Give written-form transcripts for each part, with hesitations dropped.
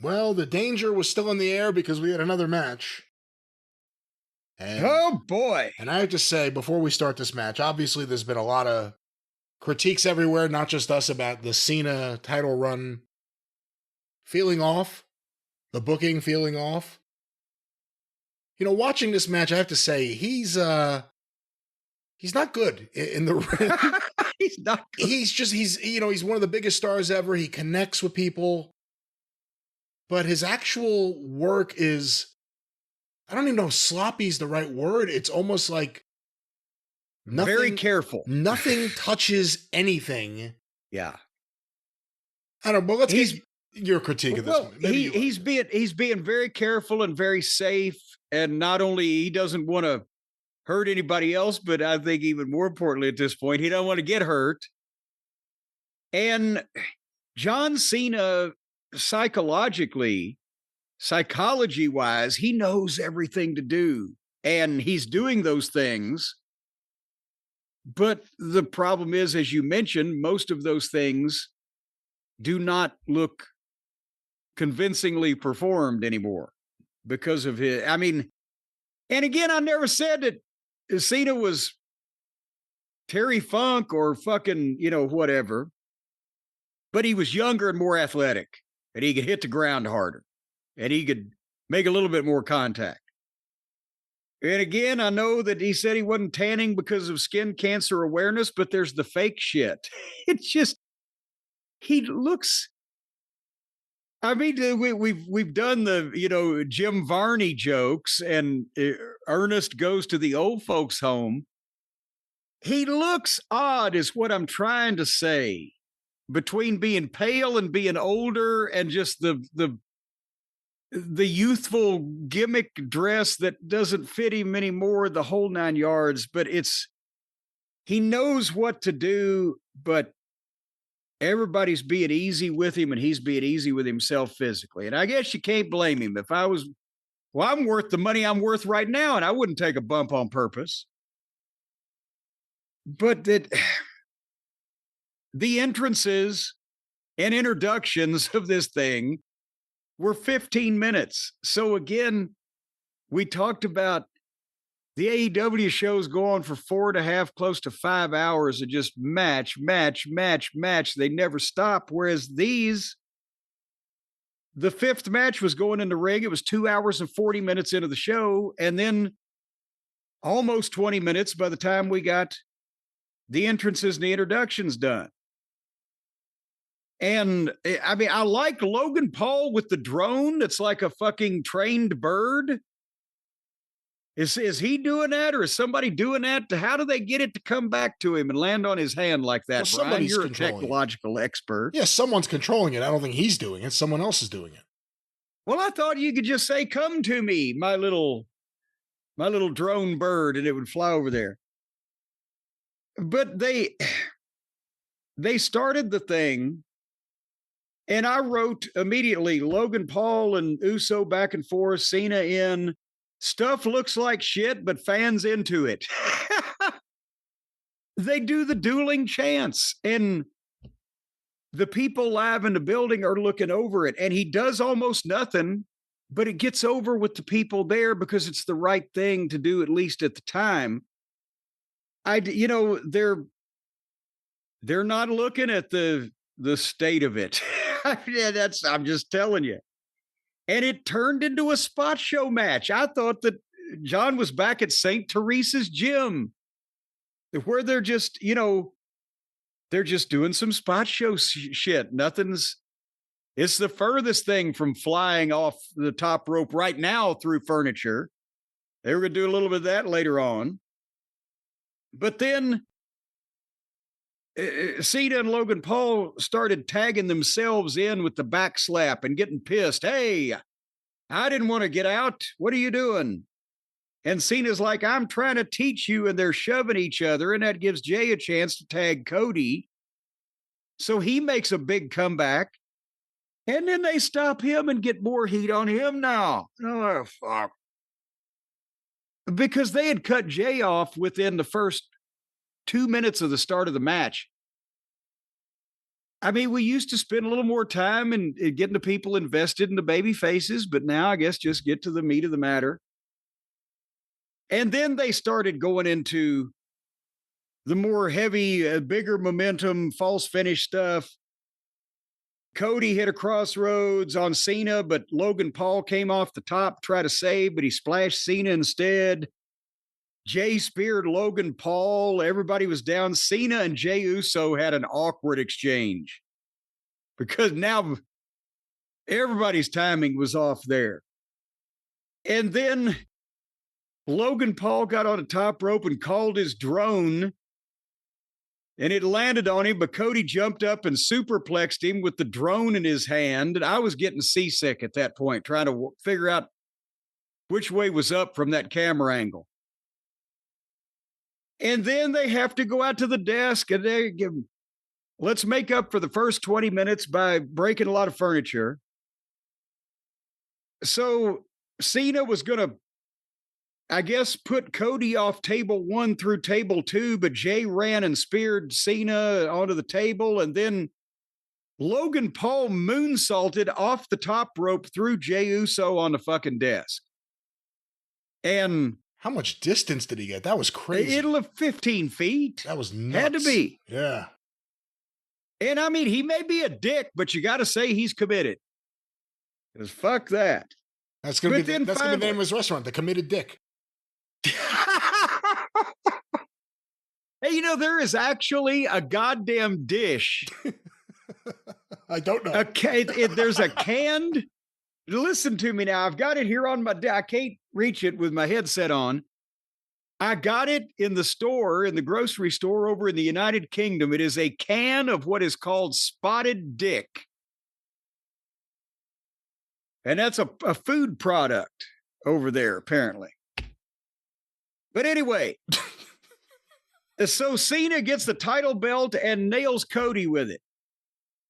Well, the danger was still in the air because we had another match. And Oh boy. and I have to say, before we start this match, obviously there's been a lot of critiques everywhere, not just us, about the Cena title run feeling off, the booking feeling off. Watching this match, I have to say he's not good in the ring. He's not good. He's one of the biggest stars ever. He connects with people, but his actual work is, I don't even know if sloppy is the right word. It's almost like nothing, Very careful. Nothing touches anything. Yeah. I don't know, but let's get your critique of this Well, one. Maybe he's being very careful and very safe. And not only he doesn't want to hurt anybody else, but I think even more importantly at this point, he don't want to get hurt. And John Cena, psychology-wise, he knows everything to do. And he's doing those things. But the problem is, as you mentioned, most of those things do not look convincingly performed anymore because of his. I mean, and again, I never said that Cena was Terry Funk or fucking, whatever, but he was younger and more athletic, and he could hit the ground harder, and he could make a little bit more contact. And again, I know that he said he wasn't tanning because of skin cancer awareness, but there's the fake shit. It's just, he looks. I mean, we've done the Jim Varney jokes, and Ernest goes to the old folks' home. He looks odd, is what I'm trying to say, between being pale and being older, and just the youthful gimmick dress that doesn't fit him anymore, the whole 9 yards. But he knows what to do, but everybody's being easy with him, and he's being easy with himself physically. And I guess you can't blame him. I'm worth the money I'm worth right now, and I wouldn't take a bump on purpose. But the entrances and introductions of this thing were 15 minutes. So again, we talked about the AEW shows go on for 4.5, close to 5 hours of just match. They never stop. Whereas the fifth match was going in the ring. It was 2 hours and 40 minutes into the show. And then almost 20 minutes by the time we got the entrances and the introductions done. And I mean, I like Logan Paul with the drone that's like a fucking trained bird. Is he doing that, or is somebody doing that? How do they get it to come back to him and land on his hand like that? Well, Brian, you're a controlling it. technological expert. Yeah, someone's controlling it. I don't think he's doing it. Someone else is doing it. Well, I thought you could just say, "Come to me, my little drone bird," and it would fly over there. But they started the thing, and I wrote immediately, Logan Paul and Uso back and forth, Cena in. Stuff looks like shit, but fans into it. They do the dueling chants, and the people live in the building are looking over it, and he does almost nothing, but it gets over with the people there because it's the right thing to do, at least at the time. They're not looking at the state of it. Yeah, I'm just telling you. And it turned into a spot show match. I thought that John was back at St. Teresa's gym, where they're just doing some spot show shit. It's the furthest thing from flying off the top rope right now through furniture. They were going to do a little bit of that later on. But then Cena and Logan Paul started tagging themselves in with the back slap and getting pissed. Hey, I didn't want to get out. What are you doing? And Cena's like, I'm trying to teach you, and they're shoving each other, and that gives Jey a chance to tag Cody. So he makes a big comeback, and then they stop him and get more heat on him now. Oh, fuck. Because they had cut Jey off within the first 2 minutes of the start of the match. I mean, we used to spend a little more time in getting the people invested in the baby faces, but now I guess just get to the meat of the matter. And then they started going into the more heavy, bigger momentum, false finish stuff. Cody hit a crossroads on Cena, but Logan Paul came off the top, tried to save, but he splashed Cena instead. Jey speared Logan Paul. Everybody was down. Cena and Jey Uso had an awkward exchange because now everybody's timing was off there. And then Logan Paul got on the top rope and called his drone, and it landed on him, but Cody jumped up and superplexed him with the drone in his hand. And I was getting seasick at that point, trying to figure out which way was up from that camera angle. And then they have to go out to the desk and they give, let's make up for the first 20 minutes by breaking a lot of furniture. So Cena was going to, I guess, put Cody off table 1 through table 2, but Jey ran and speared Cena onto the table. And then Logan Paul moonsaulted off the top rope through Jey Uso on the fucking desk. And how much distance did he get? That was crazy. It'll have 15 feet. That was nuts. Had to be. Yeah. And I mean, he may be a dick, but you got to say he's committed. Because fuck that. That's going to be the name of his restaurant, The Committed Dick. Hey, you know, there is actually a goddamn dish. I don't know. There's a canned. Listen to me now. I've got it here on my desk. I can't reach it with my headset on. I got it in the store, in the grocery store over in the United Kingdom. It is a can of what is called spotted dick. And that's a food product over there, apparently. But anyway, so Cena gets the title belt and nails Cody with it.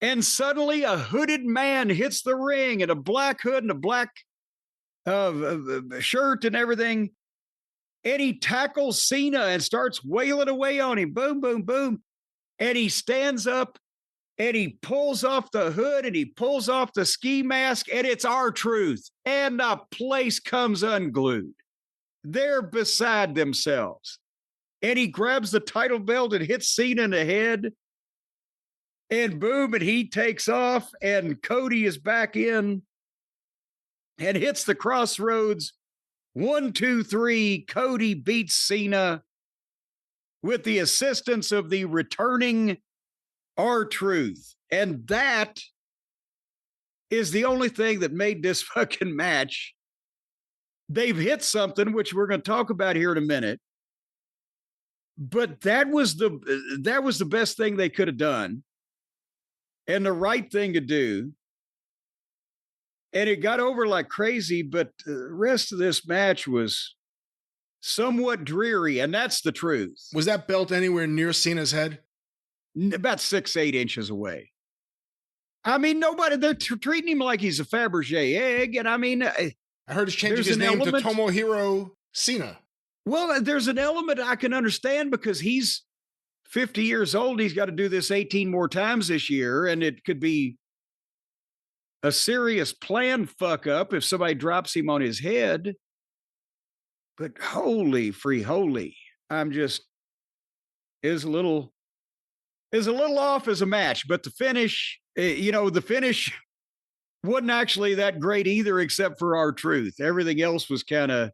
And suddenly a hooded man hits the ring in a black hood and a black shirt and everything. And he tackles Cena and starts wailing away on him. Boom, boom, boom. And he stands up and he pulls off the hood and he pulls off the ski mask, and it's R-Truth. And the place comes unglued. They're beside themselves. And he grabs the title belt and hits Cena in the head. And boom, and he takes off, and Cody is back in and hits the crossroads. 1, 2, 3. Cody beats Cena with the assistance of the returning R-Truth. And that is the only thing that made this fucking match. They've hit something, which we're going to talk about here in a minute. But that was the best thing they could have done. And the right thing to do. And it got over like crazy, but the rest of this match was somewhat dreary, and that's the truth. Was that belt anywhere near Cena's head? About 6-8 inches away. I mean, they're treating him like he's a Fabergé egg, and I mean... I heard he's changing his name to Tomohiro Cena. Well, there's an element I can understand because he's 50 years old. He's got to do this 18 more times this year, and it could be a serious plan fuck up if somebody drops him on his head. But holy, I'm just is a little off as a match. But the finish, the finish wasn't actually that great either, except for R-Truth. Everything else was kind of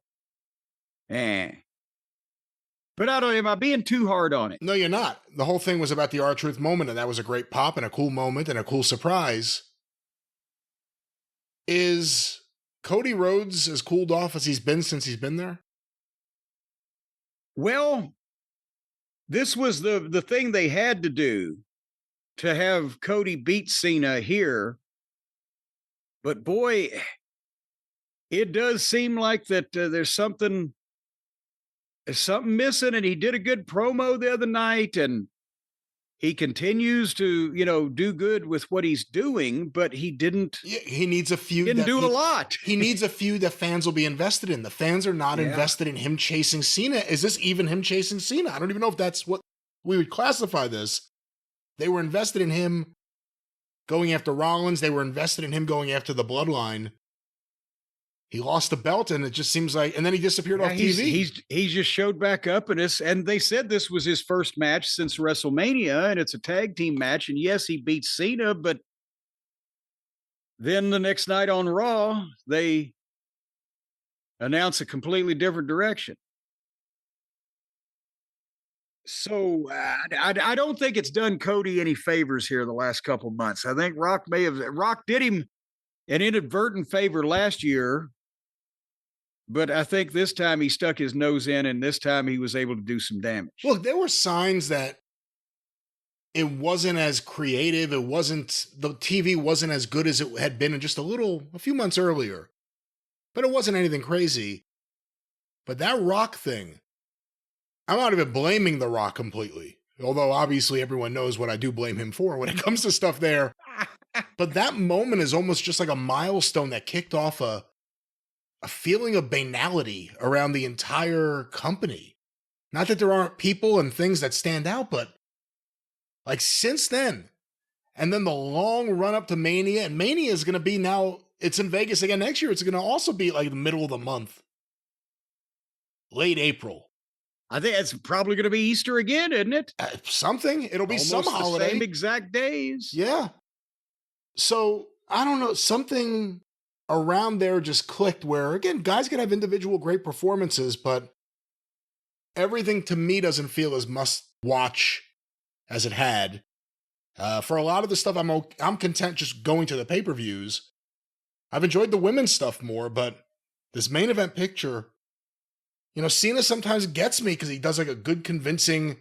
But am I being too hard on it? No, you're not. The whole thing was about the R-Truth moment, and that was a great pop and a cool moment and a cool surprise. Is Cody Rhodes as cooled off as he's been since he's been there? Well, this was the thing they had to do to have Cody beat Cena here. But boy, it does seem like that there's something missing, and he did a good promo the other night, and he continues to, do good with what he's doing, but he didn't. Yeah, he needs a feud. Didn't do a lot. He needs a feud that fans will be invested in. The fans are not invested in him chasing Cena. Is this even him chasing Cena? I don't even know if that's what we would classify this. They were invested in him going after Rollins. They were invested in him going after the bloodline. He lost the belt, and it just seems like, and then he disappeared off TV. He just showed back up in this, and they said this was his first match since WrestleMania, and it's a tag team match. And yes, he beat Cena, but then the next night on Raw, they announce a completely different direction. So I don't think it's done Cody any favors here the last couple months. I think Rock did him an inadvertent favor last year, but I think this time he stuck his nose in, and this time he was able to do some damage. Look, there were signs that it wasn't as creative. The TV wasn't as good as it had been in just a few months earlier. But it wasn't anything crazy. But that Rock thing, I'm not even blaming The Rock completely. Although obviously everyone knows what I do blame him for when it comes to stuff there. But that moment is almost just like a milestone that kicked off a feeling of banality around the entire company. Not that there aren't people and things that stand out, but like since then, and then the long run up to Mania, and Mania is going to be now, it's in Vegas again next year. It's going to also be like the middle of the month, late April. I think it's probably going to be Easter again, isn't it? Something. It'll be almost some holiday. Same exact days. Yeah. So I don't know, something around there just clicked where, again, guys can have individual great performances, but everything to me doesn't feel as must watch as it had. For a lot of the stuff, I'm content just going to the pay-per-views. I've enjoyed the women's stuff more, but this main event picture, Cena sometimes gets me because he does like a good convincing,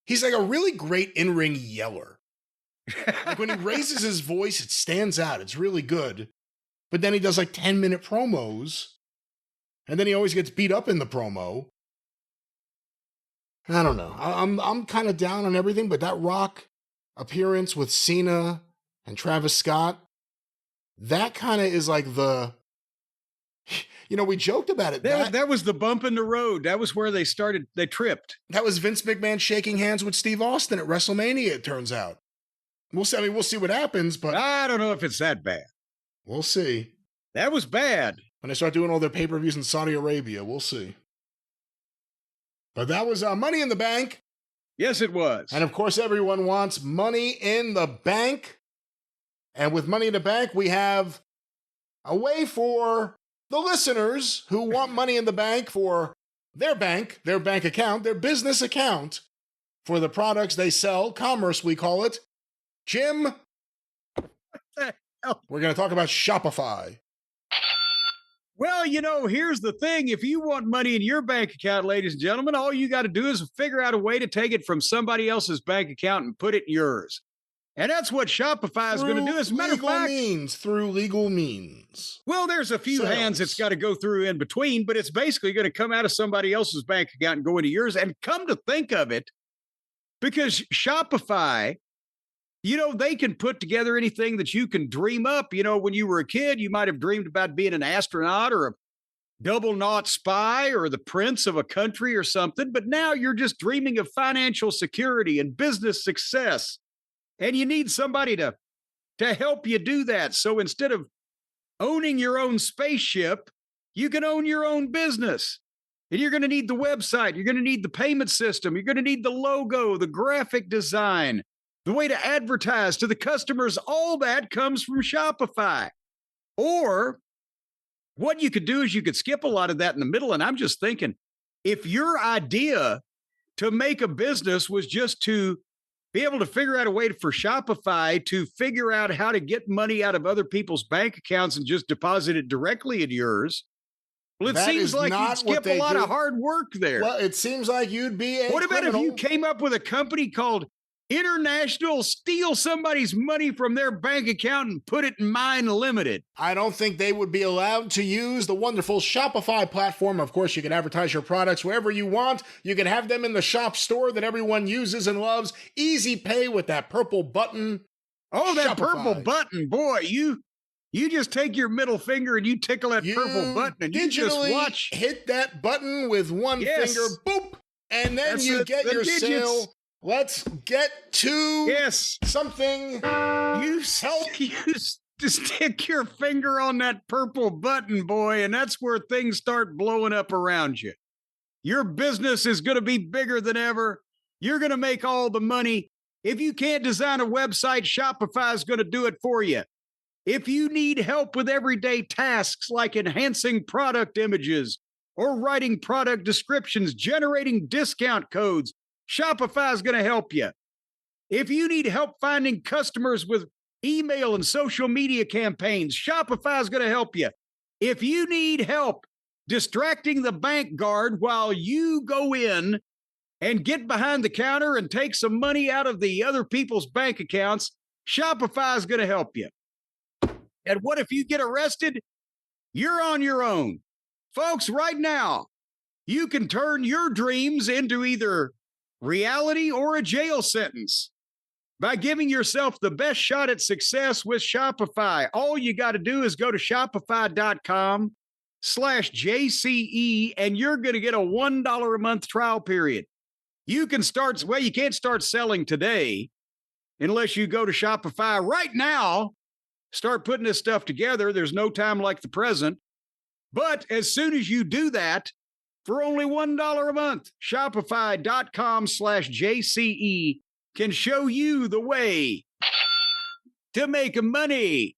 he's like a really great in-ring yeller. Like when he raises his voice, it stands out. It's really good. But then he does like 10-minute promos, and then he always gets beat up in the promo. I don't know. I'm kind of down on everything, but that Rock appearance with Cena and Travis Scott, that kind of is like we joked about it. That was the bump in the road. That was where they tripped. That was Vince McMahon shaking hands with Steve Austin at WrestleMania, it turns out. We'll see what happens, but I don't know if it's that bad. We'll see. That was bad. When they start doing all their pay-per-views in Saudi Arabia, we'll see. But that was Money in the Bank. Yes, it was. And of course, everyone wants Money in the Bank. And with Money in the Bank, we have a way for the listeners who want Money in the Bank for their bank account, their business account, for the products they sell, commerce we call it. Jim, we're going to talk about Shopify. Well, here's the thing. If you want money in your bank account, ladies and gentlemen, all you got to do is figure out a way to take it from somebody else's bank account and put it in yours. And that's what Shopify is going to do. As a matter of fact, through legal means. Well, there's a few hands it's got to go through in between, but it's basically going to come out of somebody else's bank account and go into yours. And come to think of it, because Shopify, they can put together anything that you can dream up. When you were a kid, you might have dreamed about being an astronaut or a double naught spy or the prince of a country or something. But now you're just dreaming of financial security and business success. And you need somebody to help you do that. So instead of owning your own spaceship, you can own your own business. And you're going to need the website. You're going to need the payment system. You're going to need the logo, the graphic design, the way to advertise to the customers. All that comes from Shopify. Or what you could do is you could skip a lot of that in the middle. And I'm just thinking, if your idea to make a business was just to be able to figure out a way for Shopify to figure out how to get money out of other people's bank accounts and just deposit it directly in yours, well, it seems like you'd skip a lot of hard work there. Well, it seems like you'd be a What about criminal. if you came up with a company called International, steal somebody's money from their bank account and put it in mine limited? I don't think they would be allowed to use the wonderful Shopify platform. Of course, you can advertise your products wherever you want. You can have them in the shop store that everyone uses and loves. Easy pay with that purple button. Oh, that Shopify. purple button. Boy, you just take your middle finger and you tickle that purple button and you just watch. Hit that button with one finger, boop, and then you get your sale let's get to something. You just stick your finger on that purple button, boy, and that's where things start blowing up around you. Your business is going to be bigger than ever. You're going to make all the money. If you can't design a website, Shopify is going to do it for you. If you need help with everyday tasks like enhancing product images or writing product descriptions, generating discount codes, Shopify is going to help you. If you need help finding customers with email and social media campaigns, Shopify is going to help you. If you need help distracting the bank guard while you go in and get behind the counter and take some money out of the other people's bank accounts, Shopify is going to help you. And what if you get arrested? You're on your own. Folks, right now, you can turn your dreams into either reality or a jail sentence by giving yourself the best shot at success with Shopify. All you got to do is go to shopify.com/JCE and you're going to get a $1 a month trial period. You can't start selling today unless you go to Shopify right now. Start putting this stuff together. There's no time like the present. But as soon as you do that, for only $1 a month, Shopify.com/JCE can show you the way to make money.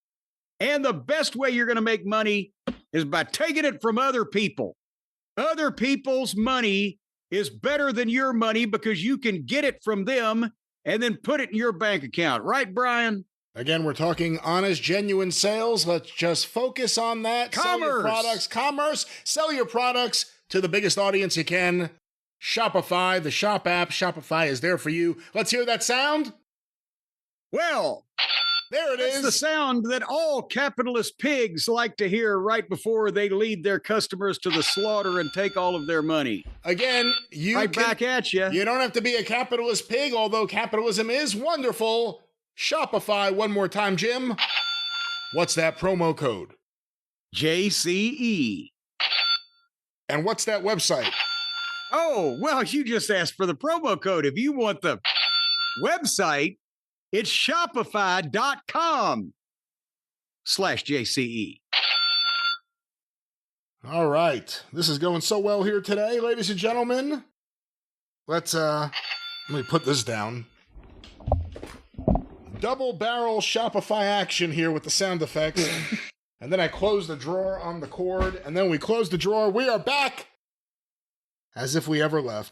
And the best way you're going to make money is by taking it from other people. Other people's money is better than your money because you can get it from them and then put it in your bank account. Right, Brian? Again, we're talking honest, genuine sales. Let's just focus on that. Commerce. Sell your products. Commerce. Sell your products to the biggest audience you can. Shopify, the shop app. Shopify is there for you. Let's hear that sound. Well, there it is. It's the sound that all capitalist pigs like to hear right before they lead their customers to the slaughter and take all of their money. Again, back at you. You don't have to be a capitalist pig, although capitalism is wonderful. Shopify, one more time, Jim. What's that promo code? JCE. And what's that website? Oh, well, you just asked for the promo code. If you want the website, it's shopify.com/JCE. All right. This is going so well here today, ladies and gentlemen. Let me put this down. Double barrel Shopify action here with the sound effects. And then I close the drawer on the cord, and then we close the drawer. We are back as if we ever left.